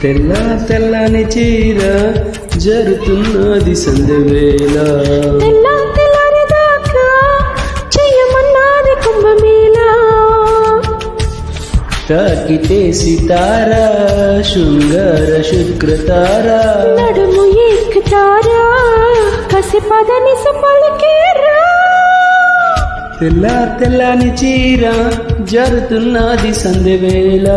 తెల్ల తెల్లని చీర జరుతున్నది సందెవేళ తాకితే సితారా శృంగార శుక్రతారా నడుము ఎక్కుతారా కసి పదని పలికేరా తెల్ల తెల్లని చీర జరుతున్నది సందెవేళ